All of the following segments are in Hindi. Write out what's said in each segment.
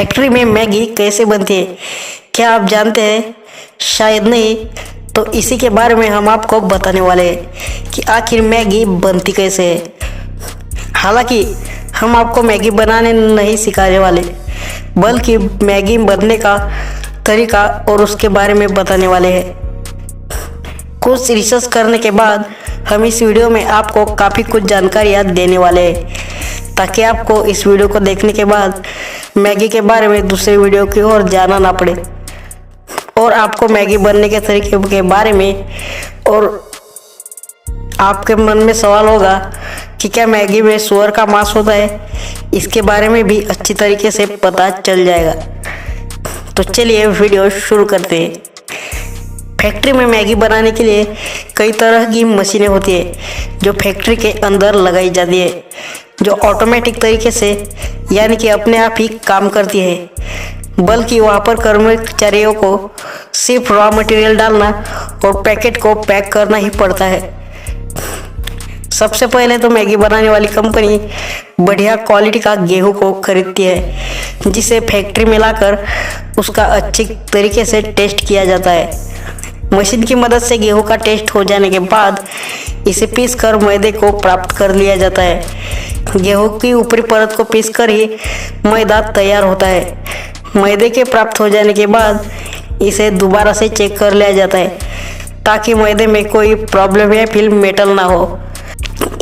फैक्ट्री में मैगी कैसे बनती है, क्या आप जानते हैं? शायद नहीं। तो इसी के बारे में हम आपको बताने वाले हैं कि आखिर मैगी बनती कैसे है। हालांकि हम आपको मैगी बनाने नहीं सिखाने वाले, बल्कि मैगी बनने का तरीका और उसके बारे में बताने वाले हैं। कुछ रिसर्च करने के बाद हम इस वीडियो में आपको काफ़ी कुछ जानकारियाँ देने वाले हैं, ताकि आपको इस वीडियो को देखने के बाद मैगी के बारे में दूसरे वीडियो की ओर जाना ना पड़े और आपको मैगी बनने के तरीके के बारे में और आपके मन में सवाल होगा कि क्या मैगी में सूअर का मांस होता है, इसके बारे में भी अच्छी तरीके से पता चल जाएगा। तो चलिए वीडियो शुरू करते हैं। फैक्ट्री में मैगी बनाने के लिए कई तरह की मशीनें होती है जो फैक्ट्री के अंदर लगाई जाती है, जो ऑटोमेटिक तरीके से यानी कि अपने आप ही काम करती है। बल्कि वहाँ पर कर्मचारियों को सिर्फ रॉ मटेरियल डालना और पैकेट को पैक करना ही पड़ता है। सबसे पहले तो मैगी बनाने वाली कंपनी बढ़िया क्वालिटी का गेहूं को खरीदती है, जिसे फैक्ट्री में लाकर उसका अच्छी तरीके से टेस्ट किया जाता है। मशीन की मदद से गेहूं का टेस्ट हो जाने के बाद इसे पीसकर मैदे को प्राप्त कर लिया जाता है। गेहूं की ऊपरी परत को पीसकर ही मैदा तैयार होता है। मैदे के प्राप्त हो जाने के बाद इसे दोबारा से चेक कर लिया जाता है, ताकि मैदे में कोई प्रॉब्लम या फिर मेटल ना हो।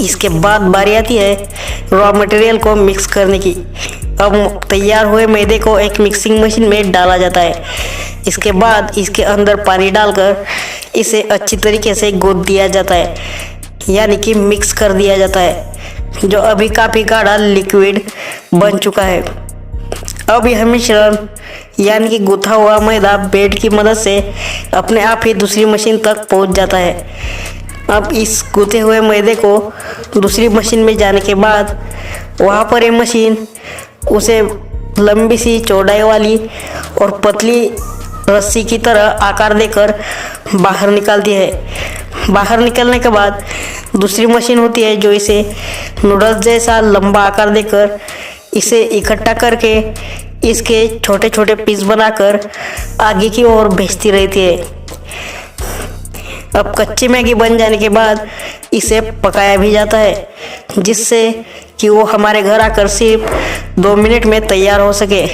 इसके बाद बारी आती है रॉ मटेरियल को मिक्स करने की। अब तैयार हुए मैदे को एक मिक्सिंग मशीन में डाला जाता है। इसके बाद इसके अंदर पानी डालकर इसे अच्छी तरीके से गूंथ दिया जाता है, यानी कि मिक्स कर दिया जाता है, जो अभी काफ़ी गाढ़ा लिक्विड बन चुका है। अब यह मिश्रण यानी कि गूंथा हुआ मैदा बेड की मदद से अपने आप ही दूसरी मशीन तक पहुंच जाता है। अब इस गूंथे हुए मैदे को दूसरी मशीन में जाने के बाद वहाँ पर ये मशीन उसे लंबी सी चौड़ाई वाली और पतली रस्सी की तरह आकार देकर बाहर निकालती है। बाहर निकलने के बाद दूसरी मशीन होती है जो इसे नूडल्स जैसा लंबा आकार देकर इसे इकट्ठा करके इसके छोटे छोटे पीस बनाकर आगे की ओर भेजती रहती है। अब कच्ची मैगी बन जाने के बाद इसे पकाया भी जाता है, जिससे कि वो हमारे घर आकर सिर्फ 2 मिनट में तैयार हो सके।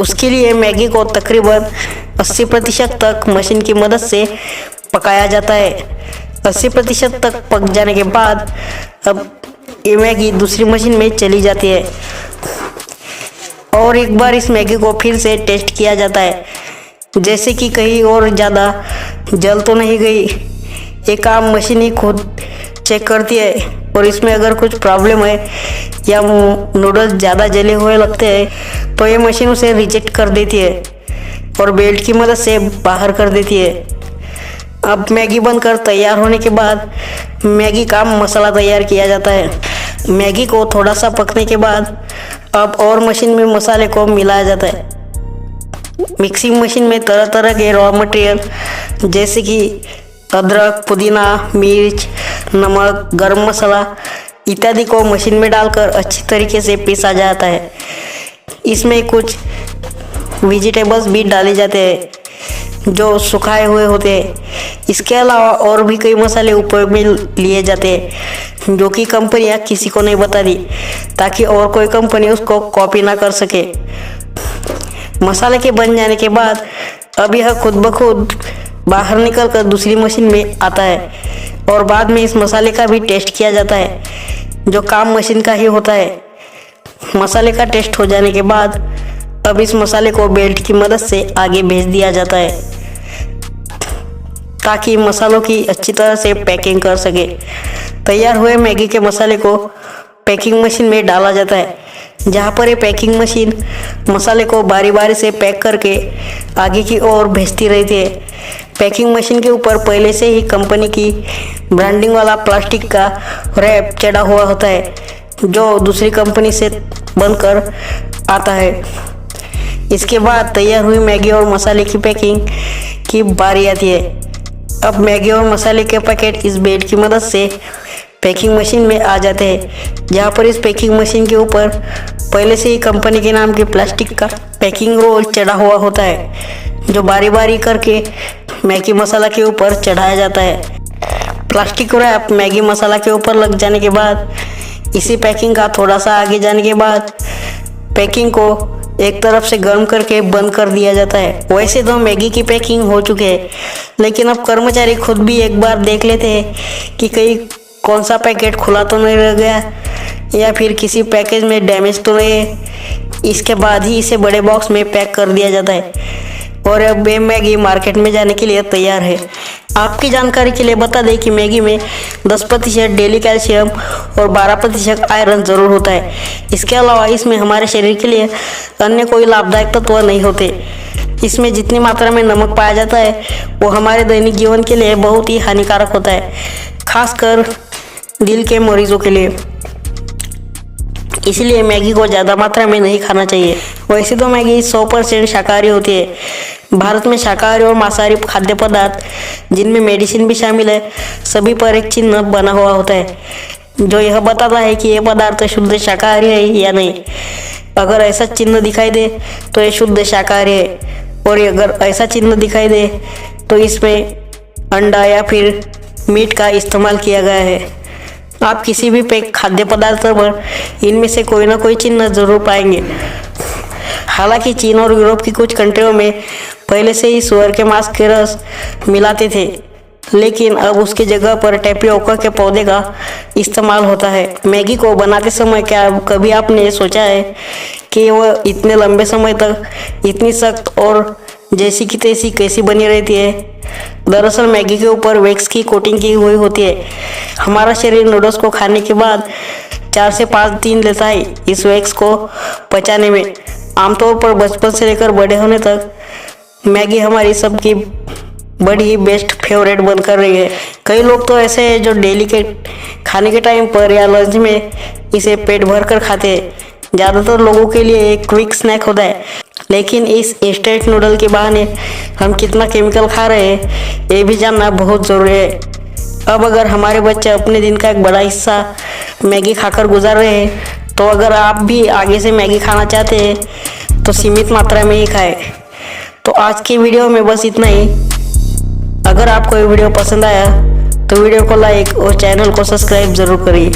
उसके लिए मैगी को तकरीबन 80% तक मशीन की मदद से पकाया जाता है। 80% तक पक जाने के बाद अब ये मैगी दूसरी मशीन में चली जाती है और एक बार इस मैगी को फिर से टेस्ट किया जाता है, जैसे कि कहीं और ज़्यादा जल तो नहीं गई। ये काम मशीन ही खुद चेक करती है और इसमें अगर कुछ प्रॉब्लम है या नूडल्स ज़्यादा जले हुए लगते हैं तो ये मशीन उसे रिजेक्ट कर देती है और बेल्ट की मदद से बाहर कर देती है। अब मैगी बनकर तैयार होने के बाद मैगी का मसाला तैयार किया जाता है। मैगी को थोड़ा सा पकने के बाद अब और मशीन में मसाले को मिलाया जाता है। मिक्सिंग मशीन में तरह तरह के रॉ मटेरियल जैसे कि अदरक, पुदीना, मिर्च, नमक, गरम मसाला इत्यादि को मशीन में डालकर अच्छी तरीके से पीसा जाता है। इसमें कुछ वेजिटेबल्स भी डाले जाते हैं जो सुखाए हुए होते हैं। इसके अलावा और भी कई मसाले उपयोग में लिए जाते हैं, जो कि कंपनियां किसी को नहीं बताती, ताकि और कोई कंपनी उसको कॉपी ना कर सके। मसाले के बन जाने के बाद अब यह खुद ब खुद बाहर निकलकर दूसरी मशीन में आता है और बाद में इस मसाले का भी टेस्ट किया जाता है, जो काम मशीन का ही होता है। मसाले का टेस्ट हो जाने के बाद अब इस मसाले को बेल्ट की मदद से आगे भेज दिया जाता है, ताकि मसालों की अच्छी तरह से पैकिंग कर सके। तैयार हुए मैगी के मसाले को पैकिंग मशीन में डाला जाता है, जहाँ पर ये पैकिंग मशीन मसाले को बारी बारी से पैक करके आगे की ओर भेजती रहती है। पैकिंग मशीन के ऊपर पहले से ही कंपनी की ब्रांडिंग वाला प्लास्टिक का रैप चढ़ा हुआ होता है, जो दूसरी कंपनी से बनकर आता है। इसके बाद तैयार हुई मैगी और मसाले की पैकिंग की बारी आती है। अब मैगी और मसाले के पैकेट इस बेल्ट की मदद से पैकिंग मशीन में आ जाते हैं, जहाँ पर इस पैकिंग मशीन के ऊपर पहले से ही कंपनी के नाम के प्लास्टिक का पैकिंग रोल चढ़ा हुआ होता है, जो बारी बारी करके मैगी मसाला के ऊपर चढ़ाया जाता है। प्लास्टिक रैप मैगी मसाला के ऊपर लग जाने के बाद इसी पैकिंग का थोड़ा सा आगे जाने के बाद पैकिंग को एक तरफ से गर्म करके बंद कर दिया जाता है। वैसे तो मैगी की पैकिंग हो चुके हैं, लेकिन अब कर्मचारी खुद भी एक बार देख लेते हैं कि कहीं कौन सा पैकेट खुला तो नहीं रह गया या फिर किसी पैकेज में डैमेज तो नहीं है। इसके बाद ही इसे बड़े बॉक्स में पैक कर दिया जाता है और अब ये मैगी मार्केट में जाने के लिए तैयार है। आपकी जानकारी के लिए बता दें कि मैगी में 10% डेली कैल्शियम और 12% आयरन ज़रूर होता है। इसके अलावा इसमें हमारे शरीर के लिए अन्य कोई लाभदायक तत्व नहीं होते। इसमें जितनी मात्रा में नमक पाया जाता है वो हमारे दैनिक जीवन के लिए बहुत ही हानिकारक होता है, खासकर दिल के मरीजों के लिए। इसलिए मैगी को ज़्यादा मात्रा में नहीं खाना चाहिए। वैसे तो मैगी 100% शाकाहारी होती है। भारत में शाकाहारी और मांसाहारी खाद्य पदार्थ, जिनमें मेडिसिन भी शामिल है, सभी पर एक चिन्ह बना हुआ होता है जो यह बताता है कि यह पदार्थ शुद्ध शाकाहारी है या नहीं। अगर ऐसा चिन्ह दिखाई दे तो ये शुद्ध शाकाहारी है, और अगर ऐसा चिन्ह दिखाई दे तो इसमें अंडा या फिर मीट का इस्तेमाल किया गया है। आप किसी भी पैक खाद्य पदार्थ पर इनमें से कोई ना कोई चिन्ह जरूर पाएंगे। हालांकि चीन और यूरोप की कुछ कंट्रियों में पहले से ही सुअर के मांस के रस मिलाते थे, लेकिन अब उसकी जगह पर टेपियोका के पौधे का इस्तेमाल होता है। मैगी को बनाते समय क्या कभी आपने सोचा है कि वह इतने लंबे समय तक इतनी सख्त और जैसी की तैसी कैसी बनी रहती है? दरअसल मैगी के ऊपर वैक्स की कोटिंग की हुई होती है। हमारा शरीर नूडल्स को खाने के बाद 4 से 5 दिन लेता है इस वैक्स को पचाने में। आमतौर पर बचपन से लेकर बड़े होने तक मैगी हमारी सबकी बड़ी ही बेस्ट फेवरेट बनकर रही है। कई लोग तो ऐसे हैं जो डेली के खाने के टाइम पर या लंच में इसे पेट भर कर खाते हैं। ज़्यादातर लोगों के लिए एक क्विक स्नैक होता है, लेकिन इस इंस्टेंट नूडल के बहाने हम कितना केमिकल खा रहे हैं ये भी जानना बहुत ज़रूरी है। अब अगर हमारे बच्चे अपने दिन का एक बड़ा हिस्सा मैगी खाकर गुजार रहे हैं, तो अगर आप भी आगे से मैगी खाना चाहते हैं तो सीमित मात्रा में ही खाएं। तो आज की वीडियो में बस इतना ही। अगर आपको ये वीडियो पसंद आया तो वीडियो को लाइक और चैनल को सब्सक्राइब ज़रूर करिए।